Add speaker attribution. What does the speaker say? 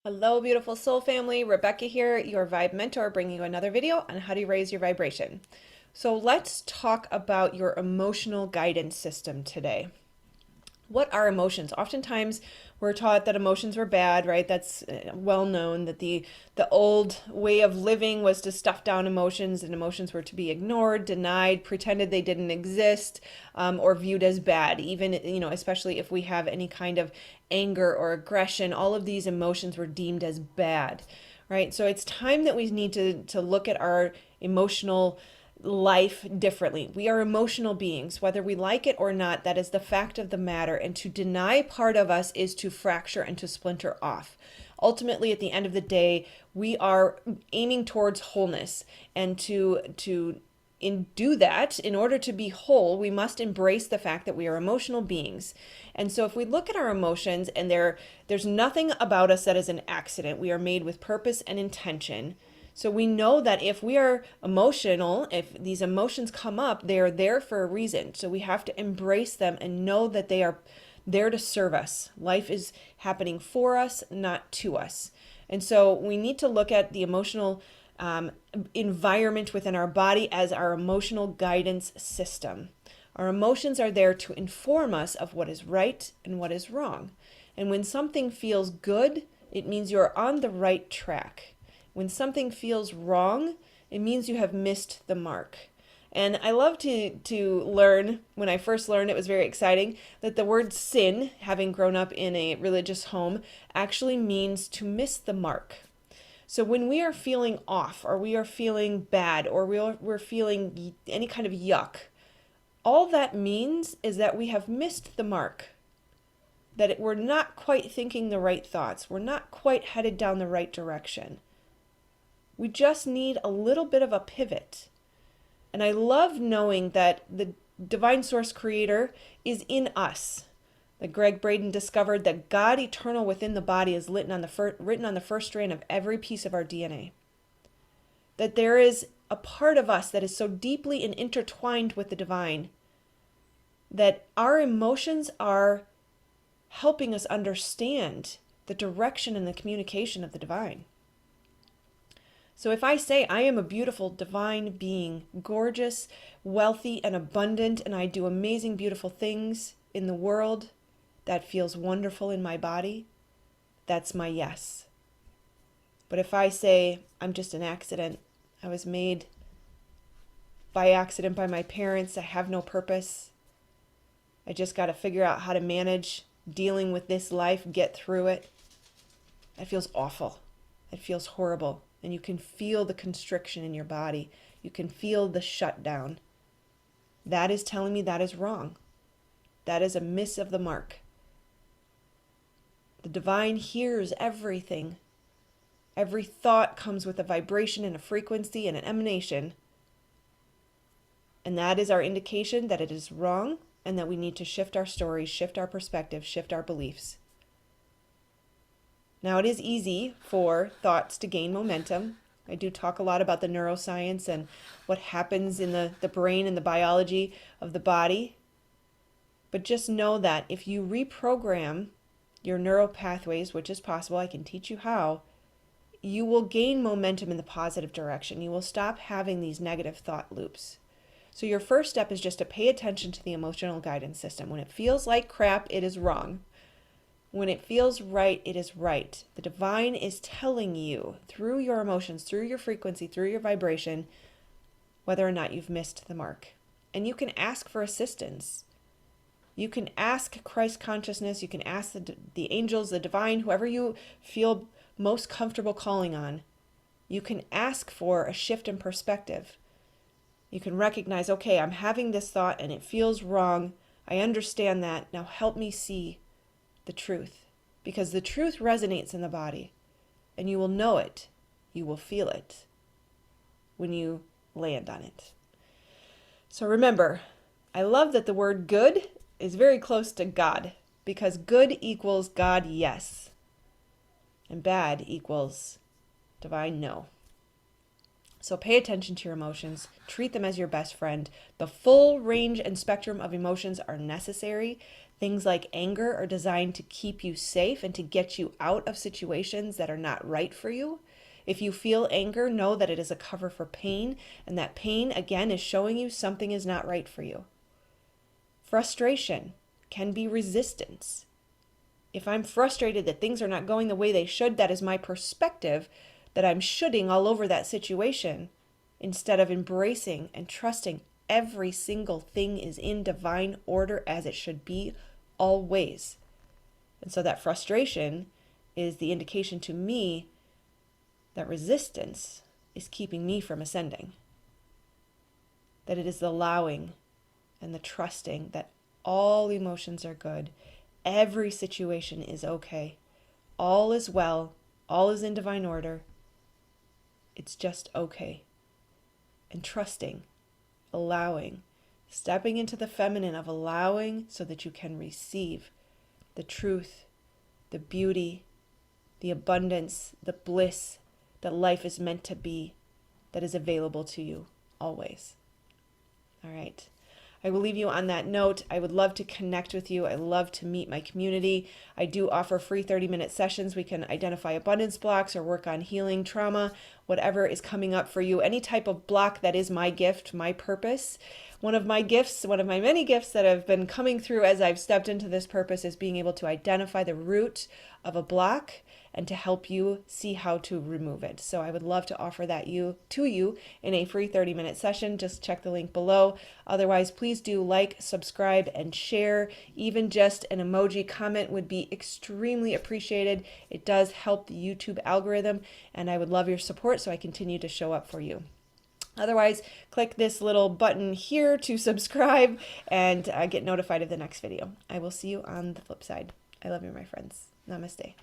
Speaker 1: Hello, beautiful soul family. Rebecca here, your vibe mentor, bringing you another video on how to raise your vibration. So let's talk about your emotional guidance system today. What are emotions? Oftentimes we're taught that emotions were bad, right? That's well known that the old way of living was to stuff down emotions, and emotions were to be ignored, denied, pretended they didn't exist, or viewed as bad. Even, especially if we have any kind of anger or aggression, all of these emotions were deemed as bad, right? So it's time that we need to look at our emotional life differently. We are emotional beings, whether we like it or not. That is the fact of the matter. And to deny part of us is to fracture and to splinter off. Ultimately, at the end of the day, we are aiming towards wholeness. And do that, in order to be whole, we must embrace the fact that we are emotional beings. And so if we look at our emotions, and there's nothing about us that is an accident. We are made with purpose and intention. So we know that if we are emotional, if these emotions come up, they are there for a reason. So we have to embrace them and know that they are there to serve us. Life is happening for us, not to us. And so we need to look at the emotional environment within our body as our emotional guidance system. Our emotions are there to inform us of what is right and what is wrong. And when something feels good, it means you're on the right track. When something feels wrong, it means you have missed the mark. And I love to learn, when I first learned, it was very exciting, that the word sin, having grown up in a religious home, actually means to miss the mark. So when we are feeling off, or we are feeling bad, or we're feeling any kind of yuck, all that means is that we have missed the mark. That we're not quite thinking the right thoughts. We're not quite headed down the right direction. We just need a little bit of a pivot. And I love knowing that the divine source creator is in us. That Greg Braden discovered that God eternal within the body is written on the first strand of every piece of our DNA. That there is a part of us that is so deeply and intertwined with the divine that our emotions are helping us understand the direction and the communication of the divine. So if I say I am a beautiful divine being, gorgeous, wealthy, and abundant, and I do amazing, beautiful things in the world, that feels wonderful in my body, that's my yes. But if I say I'm just an accident, I was made by accident by my parents, I have no purpose, I just got to figure out how to manage dealing with this life, get through it, that feels awful. It feels horrible. And you can feel the constriction in your body. You can feel the shutdown. That is telling me that is wrong. That is a miss of the mark. The divine hears everything. Every thought comes with a vibration and a frequency and an emanation. And that is our indication that it is wrong and that we need to shift our stories, shift our perspective, shift our beliefs. Now, it is easy for thoughts to gain momentum. I do talk a lot about the neuroscience and what happens in the brain and the biology of the body. But just know that if you reprogram your neural pathways, which is possible, I can teach you how, you will gain momentum in the positive direction. You will stop having these negative thought loops. So your first step is just to pay attention to the emotional guidance system. When it feels like crap, it is wrong. When it feels right, it is right. The divine is telling you through your emotions, through your frequency, through your vibration, whether or not you've missed the mark. And you can ask for assistance. You can ask Christ consciousness. You can ask the angels, the divine, whoever you feel most comfortable calling on. You can ask for a shift in perspective. You can recognize, okay, I'm having this thought and it feels wrong. I understand that. Now help me see the truth, because the truth resonates in the body, and you will know it, you will feel it when you land on it. So remember, I love that the word good is very close to God, because good equals God, yes, and bad equals divine, no. So pay attention to your emotions, treat them as your best friend. The full range and spectrum of emotions are necessary. Things like anger are designed to keep you safe and to get you out of situations that are not right for you. If you feel anger, know that it is a cover for pain, and that pain, again, is showing you something is not right for you. Frustration can be resistance. If I'm frustrated that things are not going the way they should, that is my perspective that I'm shoulding all over that situation instead of embracing and trusting every single thing is in divine order as it should be always. And so that frustration is the indication to me that resistance is keeping me from ascending. That it is the allowing and the trusting that all emotions are good. Every situation is okay. All is well. All is in divine order. It's just okay. And trusting, allowing, stepping into the feminine of allowing so that you can receive the truth, the beauty, the abundance, the bliss that life is meant to be, that is available to you always. All right. I will leave you on that note. I would love to connect with you. I love to meet my community. I do offer free 30-minute sessions. We can identify abundance blocks or work on healing trauma, whatever is coming up for you. Any type of block that is my gift, my purpose. One of my gifts, one of my many gifts that have been coming through as I've stepped into this purpose is being able to identify the root of a block and to help you see how to remove it. So I would love to offer that to you in a free 30-minute session. Just check the link below. Otherwise, please do like, subscribe, and share. Even just an emoji comment would be extremely appreciated. It does help the YouTube algorithm, and I would love your support so I continue to show up for you. Otherwise, click this little button here to subscribe and get notified of the next video. I will see you on the flip side. I love you, my friends. Namaste.